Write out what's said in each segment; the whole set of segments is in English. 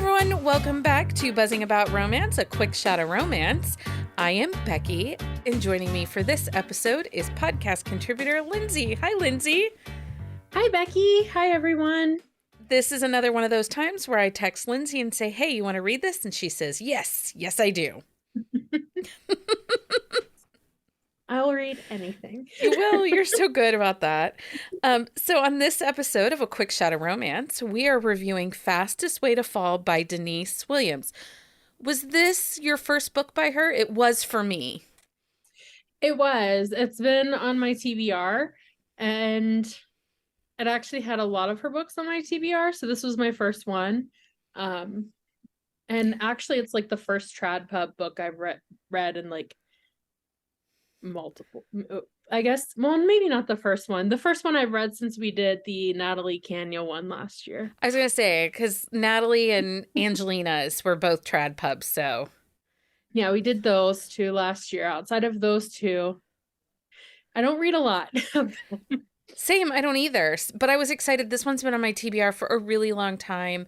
everyone, welcome back to Buzzing About Romance, a quick shot of romance. I am Becky, and joining me for this episode is podcast contributor Lindsey. Hi, Lindsey. Hi, Becky. Hi, everyone. This is another one of those times where I text Lindsey and say, hey, you want to read this? And she says, yes, I do. I'll read anything. You will. You're so good about that. So on this episode of A Quick Shot of Romance, we are reviewing Fastest Way to Fall by Denise Williams. Was this your first book by her? It was for me. It was. It's been on my TBR, and it actually had a lot of her books on my TBR, so this was my first one. And actually, it's like the first trad pub book I've read in like multiple, I guess. Well, maybe not the first one. The first one I've read since we did the Natalie Canyo one last year. I was going to say, because Natalie and Angelina's were both trad pubs, so. Yeah, we did those two last year. Outside of those two, I don't read a lot. Same, I don't either. But I was excited. This one's been on my TBR for a really long time.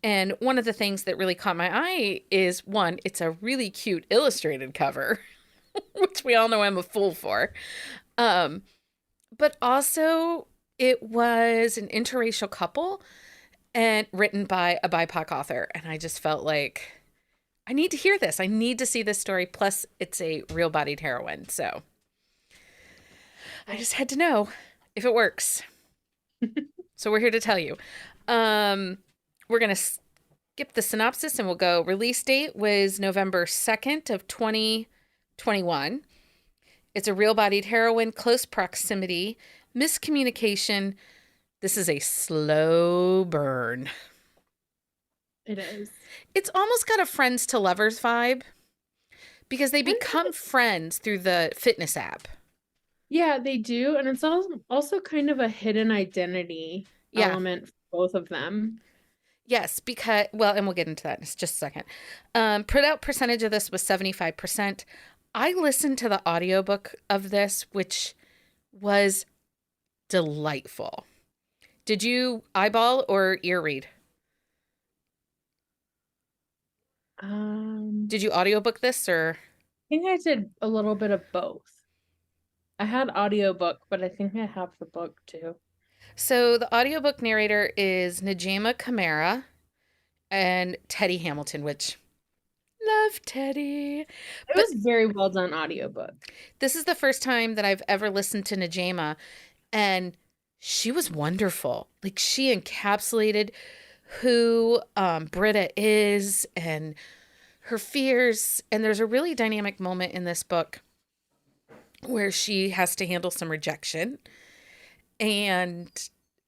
And one of the things that really caught my eye is, one, it's a really cute illustrated cover, which we all know I'm a fool for. But also, it was an interracial couple and written by a BIPOC author. And I just felt like, I need to hear this. I need to see this story. Plus, it's a real-bodied heroine. So I just had to know if it works. So we're here to tell you. We're going to skip the synopsis and we'll go. Release date was November 2nd of 2021. It's a real-bodied heroine, close proximity, miscommunication. This is a slow burn. It is. It's almost got a friends to lovers vibe because they become friends through the fitness app. Yeah, they do. And it's also kind of a hidden identity element for both of them. Yes, because, well, and we'll get into that in just a second. Put out percentage of this was 75%. I listened to the audiobook of this, which was delightful. Did you eyeball or ear read? Did you audiobook this or? I think I did a little bit of both. I had audiobook, but I think I have the book too. So the audiobook narrator is Najma Kamara and Teddy Hamilton, which love Teddy. It was very well done audiobook. This is the first time that I've ever listened to Najma, and she was wonderful. Like, she encapsulated who Britta is and her fears. And there's a really dynamic moment in this book where she has to handle some rejection. And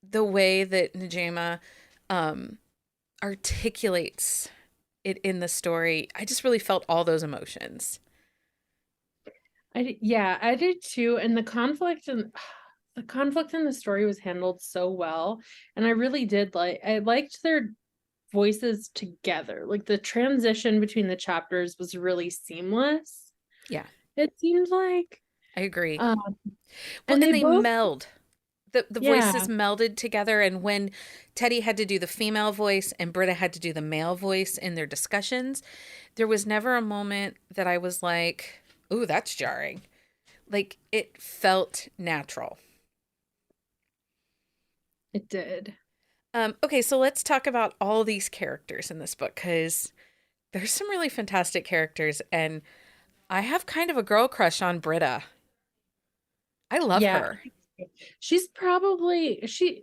the way that Najma articulates it in the story, I just really felt all those emotions. I did too. And the conflict in the story was handled so well. And I liked their voices together. Like, the transition between the chapters was really seamless. Yeah. It seemed like. I agree. And they both meld. The voices melded together, and when Teddy had to do the female voice and Britta had to do the male voice in their discussions, there was never a moment that I was like, ooh, that's jarring. Like, it felt natural. It did. Okay, so let's talk about all these characters in this book, because there's some really fantastic characters, and I have kind of a girl crush on Britta. I love her. She's probably she's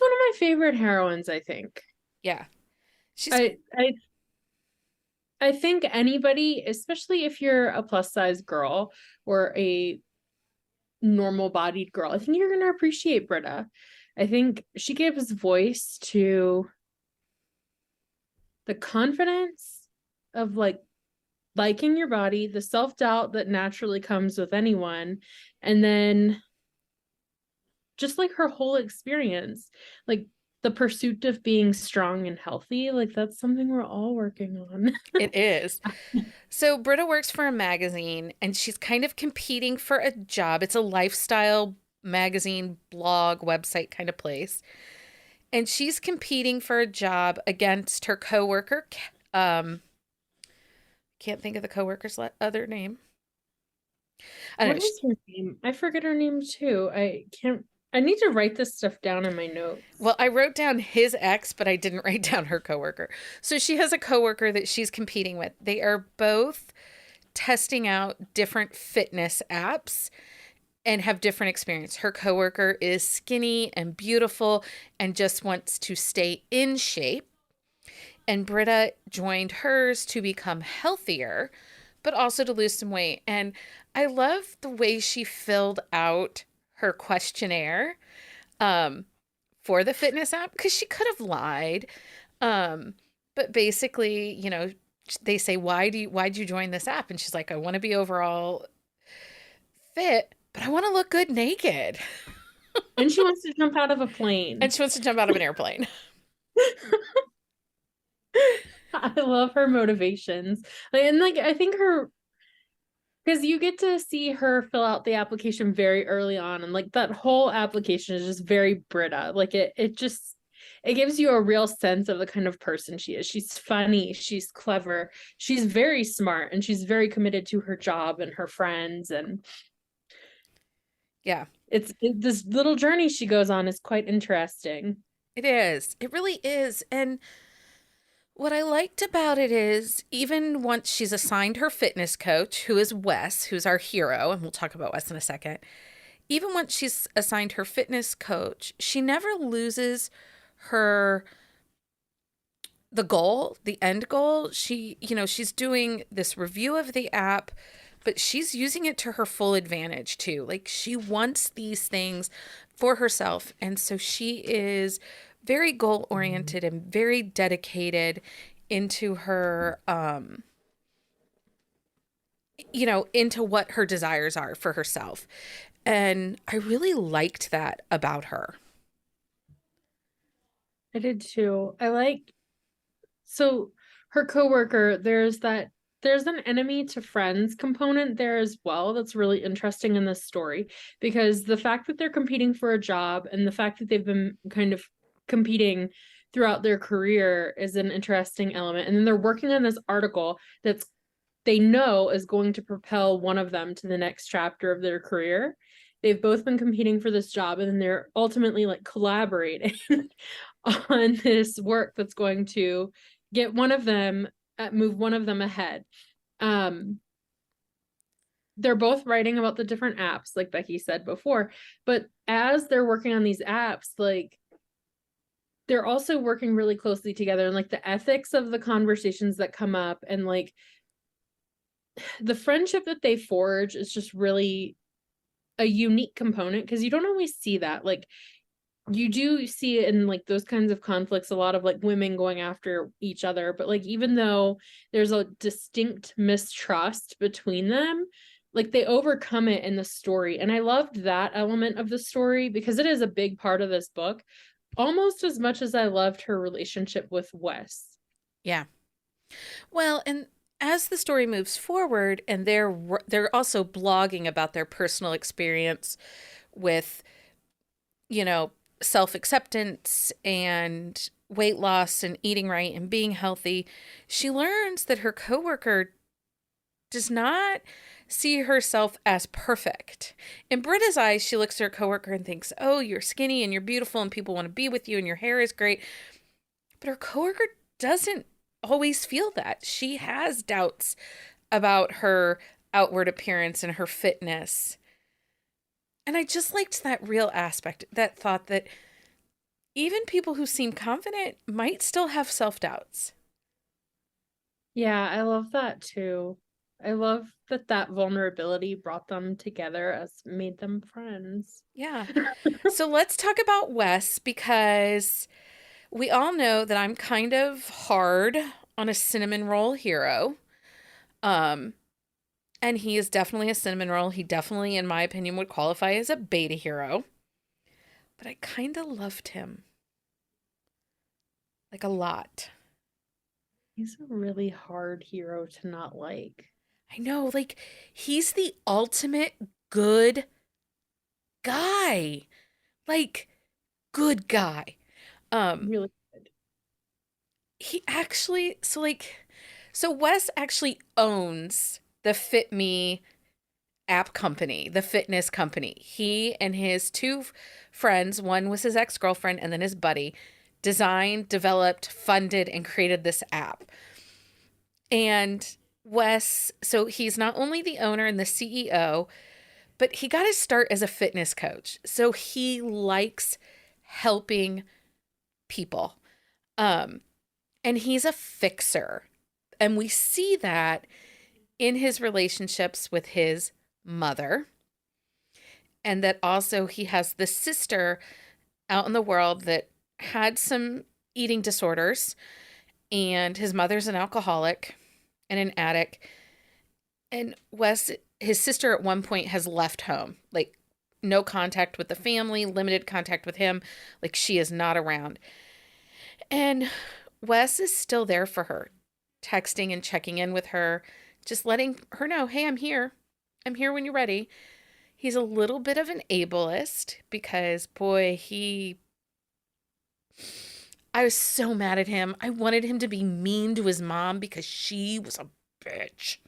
one of my favorite heroines, I think. Yeah. I think anybody, especially if you're a plus size girl or a normal bodied girl, I think you're gonna appreciate Britta. I think she gives voice to the confidence of liking your body, the self-doubt that naturally comes with anyone, and then just like her whole experience, like the pursuit of being strong and healthy, like that's something we're all working on. It is. So Britta works for a magazine and she's kind of competing for a job. It's a lifestyle magazine, blog, website kind of place. and she's competing for a job against her coworker. Can't think of the coworker's other name. I don't What know. is her name? I forget her name too. I can't. I need to write this stuff down in my notes. Well, I wrote down his ex, but I didn't write down her coworker. So she has a coworker that she's competing with. They are both testing out different fitness apps and have different experience. Her coworker is skinny and beautiful and just wants to stay in shape. And Britta joined hers to become healthier, but also to lose some weight. And I love the way she filled out her questionnaire um, for the fitness app because she could have lied. Um, but basically, they say, why'd you join this app? And she's like, I want to be overall fit, but I want to look good naked. And she wants to jump out of a And plane. she wants to jump out of an airplane. I love her motivations. And like I think her because you get to see her fill out the application very early on, and like that whole application is just very Britta. Like it just it gives you a real sense of the kind of person she is. She's funny, she's clever, she's very smart, and she's very committed to her job and her friends. And Yeah, this little journey she goes on is quite interesting. it is. It really is. And what I liked about it is even once she's assigned her fitness coach, who is Wes, who's our hero, and we'll talk about Wes in a second, even once she's assigned her fitness coach, she never loses her the goal, the end goal. She's doing this review of the app, but she's using it to her full advantage too. Like she wants these things for herself. And so she is very goal oriented and very dedicated into her, into what her desires are for herself. And I really liked that about her. I did too. I like so her coworker, there's an enemy to friends component there as well that's really interesting in this story because the fact that they're competing for a job and the fact that they've been kind of competing throughout their career is an interesting element. And then they're working on this article that's they know is going to propel one of them to the next chapter of their career. They've both been competing for this job and then they're ultimately like collaborating on this work that's going to get one of them move one of them ahead. Um, they're both writing about the different apps, like Becky said before, but as they're working on these apps, like they're also working really closely together and like the ethics of the conversations that come up and like the friendship that they forge is just really a unique component because you don't always see that. Like you do see it in like those kinds of conflicts, a lot of like women going after each other, but like even though there's a distinct mistrust between them, like they overcome it in the story. And I loved that element of the story because it is a big part of this book, almost as much as I loved her relationship with Wes. Yeah. Well, and as the story moves forward and they're also blogging about their personal experience with, you know, self-acceptance and weight loss and eating right and being healthy, she learns that her coworker does not see herself as perfect. In Britta's eyes, she looks at her coworker and thinks, "Oh, you're skinny and you're beautiful and people want to be with you and your hair is great." But her coworker doesn't always feel that. She has doubts about her outward appearance and her fitness. And I just liked that real aspect, that thought that even people who seem confident might still have self doubts. Yeah, I love that too. I love that vulnerability brought them together as made them friends. Yeah. So let's talk about Wes because we all know that I'm kind of hard on a cinnamon roll hero. Um, and he is definitely a cinnamon roll. He definitely, in my opinion, would qualify as a beta hero. But I kind of loved him. Like a lot. He's a really hard hero to not like. I know, like, he's the ultimate good guy. Like, good guy. Um, Really good. he actually, so Wes actually owns the Fit Me app company, the fitness company. He and his two friends, one was his ex girlfriend and then his buddy, designed, developed, funded, and created this app. And Wes, so he's not only the owner and the CEO, but he got his start as a fitness coach. So he likes helping people. Um, and he's a fixer. And we see that in his relationships with his mother. And that also he has this sister out in the world that had some eating disorders. And his mother's an alcoholic and an addict. And Wes, his sister at one point has left home, like no contact with the family, limited contact with him, like she is not around. And Wes is still there for her, texting and checking in with her, just letting her know, hey, I'm here. I'm here when you're ready. He's a little bit of an ableist because, boy, I was so mad at him. I wanted him to be mean to his mom because she was a bitch.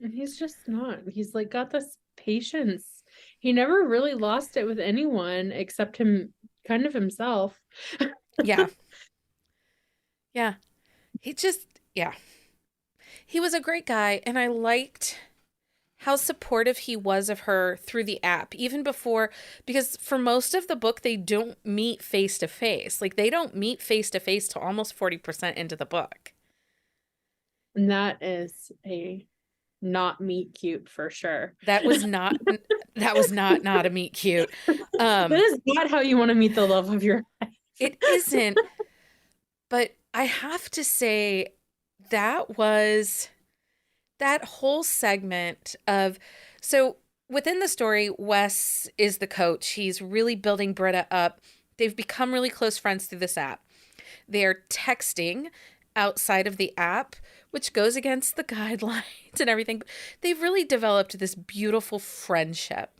And he's just not. He's like got this patience. He never really lost it with anyone except him, kind of himself. Yeah. Yeah. He just, yeah. He was a great guy, and I liked how supportive he was of her through the app, even before, because for most of the book, they don't meet face to face. Like, they don't meet face to face till almost 40% into the book. And that is a not meet cute for sure. That was not, that was not a meet cute. That is not how you want to meet the love of your life. It isn't, but I have to say, that was that whole segment of, so within the story, Wes is the coach. He's really building Britta up. They've become really close friends through this app. They're texting outside of the app, which goes against the guidelines and everything. They've really developed this beautiful friendship.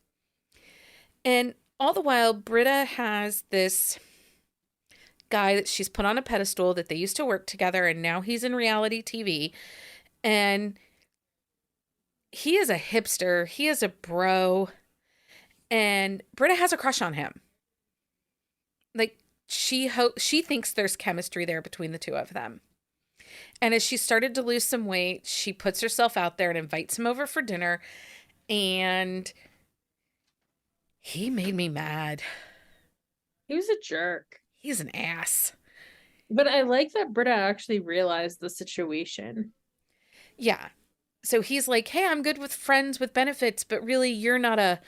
And all the while, Britta has this guy that she's put on a pedestal that they used to work together, and now he's in reality TV. And he is a hipster. He is a bro. And Britta has a crush on him. Like, she thinks there's chemistry there between the two of them. And as she started to lose some weight, she puts herself out there and invites him over for dinner. And he made me mad. He was a jerk. He's an ass. But I like that Britta actually realized the situation. Yeah. So he's like, "Hey, I'm good with friends with benefits, but really you're not a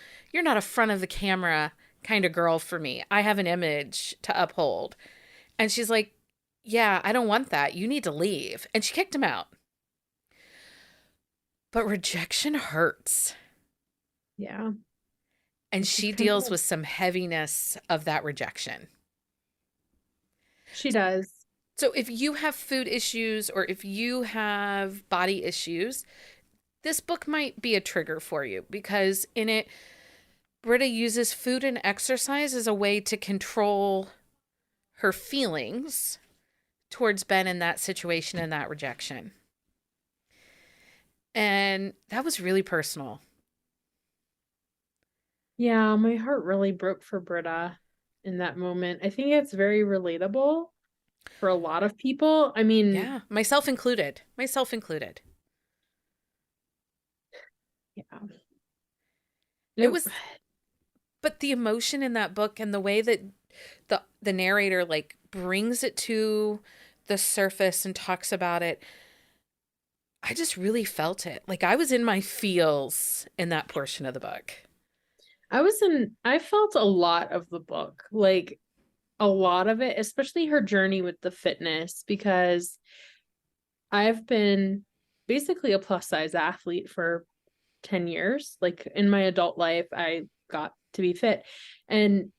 front of the camera kind of girl for me. I have an image to uphold." And she's like, "Yeah, I don't want that. You need to leave." And she kicked him out. But rejection hurts. Yeah. And she deals with some heaviness of that rejection. She does. So if you have food issues or if you have body issues, this book might be a trigger for you because in it, Britta uses food and exercise as a way to control her feelings towards Ben in that situation and that rejection. And that was really personal. Yeah, my heart really broke for Britta in that moment. I think it's very relatable for a lot of people. I mean, Yeah, myself included. Myself included. yeah. It was, but the emotion in that book and the way that the narrator like brings it to the surface and talks about it, I just really felt it. Like I was in my feels in that portion of the book. I felt a lot of the book, like a lot of it, especially her journey with the fitness, because I've been basically a plus size athlete for 10 years. Like in my adult life, I got to be fit. And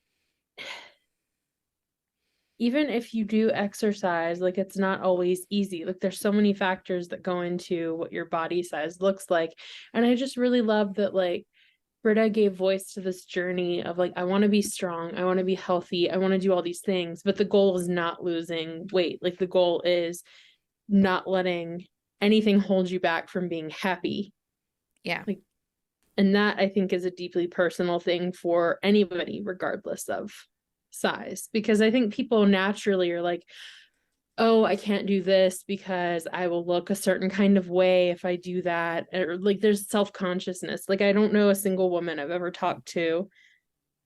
even if you do exercise, like it's not always easy. Like there's so many factors that go into what your body size looks like. And I just really love that, like, Britta gave voice to this journey of like, I want to be strong, I want to be healthy, I want to do all these things, but the goal is not losing weight. Like the goal is not letting anything hold you back from being happy. Yeah. Like, and that I think is a deeply personal thing for anybody, regardless of size, because I think people naturally are like, oh, I can't do this because I will look a certain kind of way if I do that. Or like there's self-consciousness. Like I don't know a single woman I've ever talked to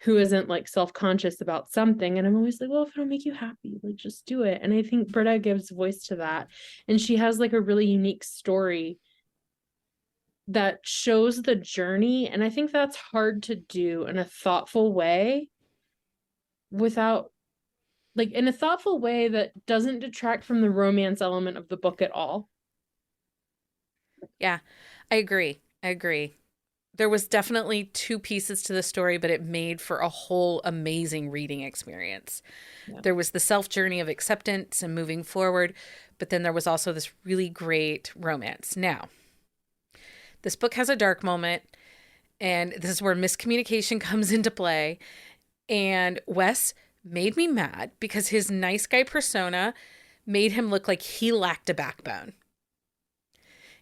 who isn't like self-conscious about something. And I'm always like, well, if it'll make you happy, like just do it. And I think Britta gives voice to that. And she has like a really unique story that shows the journey. And I think that's hard to do in a thoughtful way without like in a thoughtful way that doesn't detract from the romance element of the book at all. Yeah. I agree. I agree. There was definitely two pieces to the story, but it made for a whole amazing reading experience. Yeah. There was the self journey of acceptance and moving forward, but then there was also this really great romance. Now, this book has a dark moment, and this is where miscommunication comes into play. And Wes made me mad because his nice guy persona made him look like he lacked a backbone.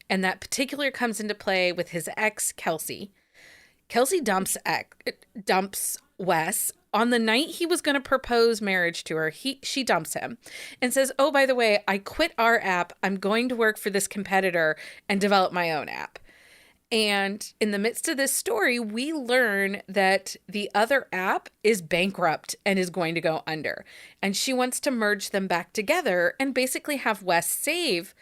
And that particular comes into play with his ex, Kelsey. Kelsey dumps Wes on the night he was going to propose marriage to her. She dumps him and says, "Oh, by the way, I quit our app. I'm going to work for this competitor and develop my own app." And in the midst of this story, we learn that the other app is bankrupt and is going to go under. And she wants to merge them back together and basically have Wes save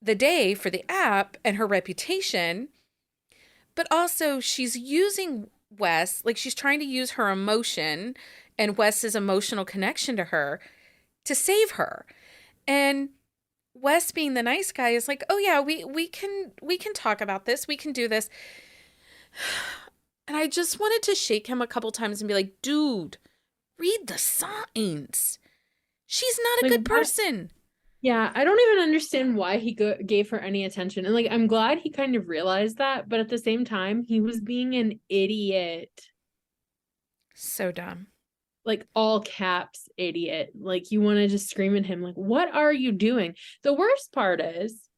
the day for the app and her reputation. But also, she's using Wes, like she's trying to use her emotion and Wes's emotional connection to her to save her. And Wes, being the nice guy, is like, "Oh yeah, we can talk about this. We can do this." And I just wanted to shake him a couple times and be like, "Dude, read the signs. She's not a Like good what? person." Yeah, I don't even understand why he gave her any attention. And like, I'm glad he kind of realized that, but at the same time, he was being an idiot. So dumb. Like all caps idiot. Like you want to just scream at him like, "What are you doing?" The worst part is,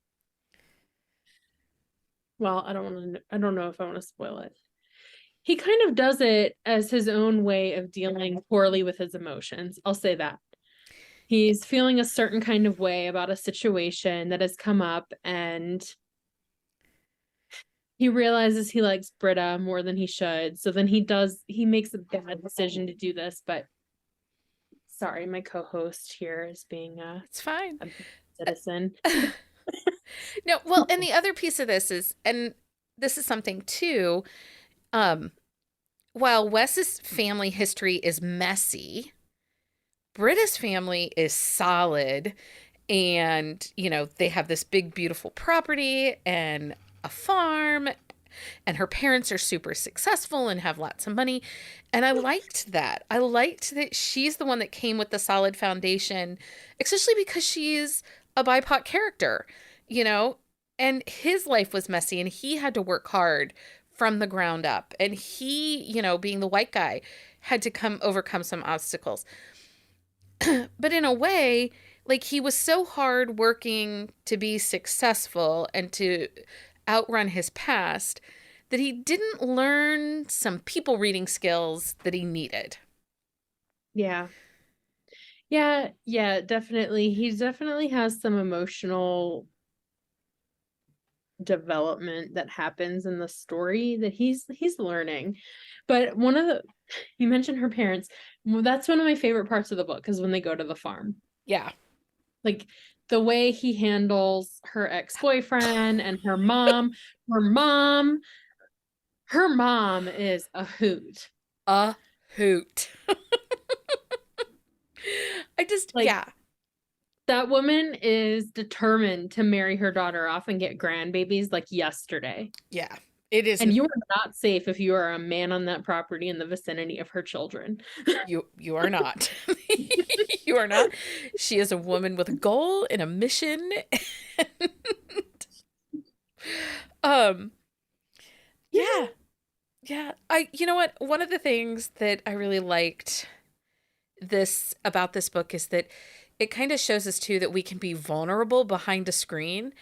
well, I don't know if I want to spoil it. He kind of does it as his own way of dealing poorly with his emotions. I'll say that. He's feeling a certain kind of way about a situation that has come up, and he realizes he likes Britta more than he should. So then he makes a bad decision to do this. But sorry, my co-host here is being It's fine. a citizen. No, well, and the other piece of this is, and this is something too, um, while Wes's family history is messy, Britta's family is solid. And, they have this big, beautiful property and a farm, and her parents are super successful and have lots of money. And I liked that. I liked that she's the one that came with the solid foundation, especially because she's a BIPOC character, you know? And his life was messy and he had to work hard from the ground up. And he, being the white guy, had to overcome some obstacles. But in a way, like he was so hard working to be successful and to outrun his past that he didn't learn some people reading skills that he needed. Yeah. Yeah, definitely. He definitely has some emotional development that happens in the story that he's learning. But you mentioned her parents. Well, that's one of my favorite parts of the book is when they go to the farm. Yeah. Like the way he handles her ex-boyfriend and her mom. Her mom, her mom is a hoot. A hoot. Like Yeah. that woman is determined to marry her daughter off and get grandbabies like yesterday. Yeah. It is. And you are not safe if you are a man on that property in the vicinity of her children. You are not. You are not. She is a woman with a goal and a mission. um, yeah. Yeah. You know what? One of the things that I really liked about this book is that it kind of shows us too that we can be vulnerable behind a screen,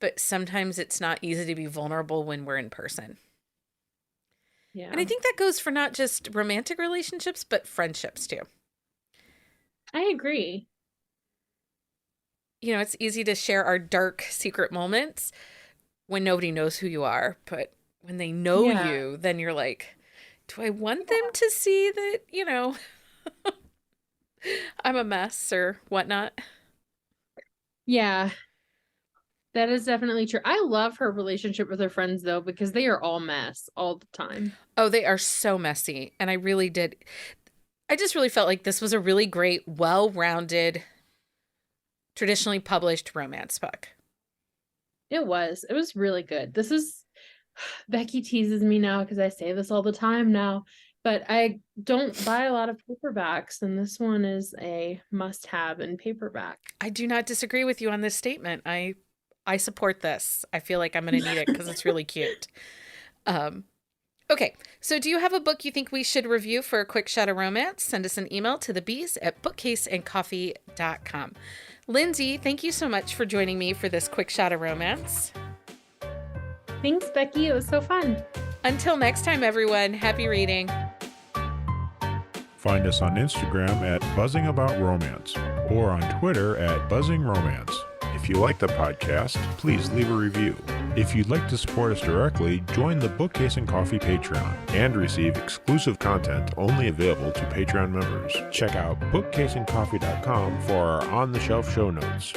but sometimes it's not easy to be vulnerable when we're in person. And Yeah, I think that goes for not just romantic relationships, but friendships too. I agree. You know, it's easy to share our dark secret moments when nobody knows who you are, but when they know Yeah. you, then you're like, do I want them to see that, I'm a mess or whatnot? Yeah, that is definitely true. I love her relationship with her friends though, because they are all mess all the time. Oh, they are so messy. And I just really felt like this was a really great, well rounded, traditionally published romance book. It was. It was really good. This is Becky teases me now because I say this all the time now, but I don't buy a lot of paperbacks, and this one is a must-have in paperback. I do not disagree with you on this statement. I support this. I feel like I'm going to need it because it's really cute. Um, okay, so do you have a book you think we should review for a quick shot of romance? Send us an email to thebees@bookcaseandcoffee.com. Lindsey, thank you so much for joining me for this quick shot of romance. Thanks, Becky. It was so fun. Until next time, everyone, happy reading. Find us on Instagram at Buzzing About Romance or on Twitter at Buzzing Romance. If you like the podcast, please leave a review. If you'd like to support us directly, join the Bookcase and Coffee Patreon and receive exclusive content only available to Patreon members. Check out bookcaseandcoffee.com for our on-the-shelf show notes.